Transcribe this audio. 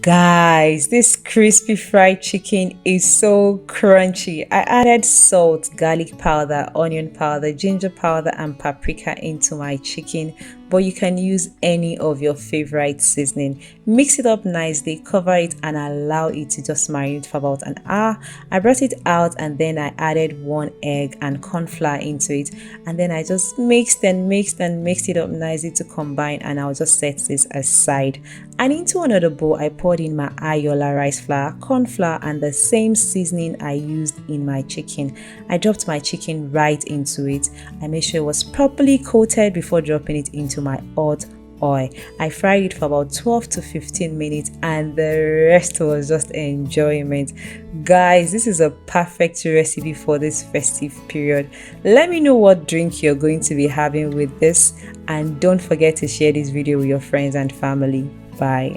Guys, this crispy fried chicken is so crunchy. I added salt, garlic powder, onion powder, ginger powder, and paprika into my chicken, but you can use any of your favorite seasoning. Mix it up nicely, cover it, and allow it to just marinate for about an hour. I brought it out and then I added one egg and corn flour into it, and then I just mixed it up nicely to combine, and I'll just set this aside. And into another bowl, I poured in my Ayoola rice flour, corn flour, and the same seasoning I used in my chicken. I dropped my chicken right into it. I made sure it was properly coated before dropping it into my hot oil. I fried it for about 12 to 15 minutes, and the rest was just enjoyment. Guys, this is a perfect recipe for this festive period. Let me know what drink you're going to be having with this, and don't forget to share this video with your friends and family. Bye.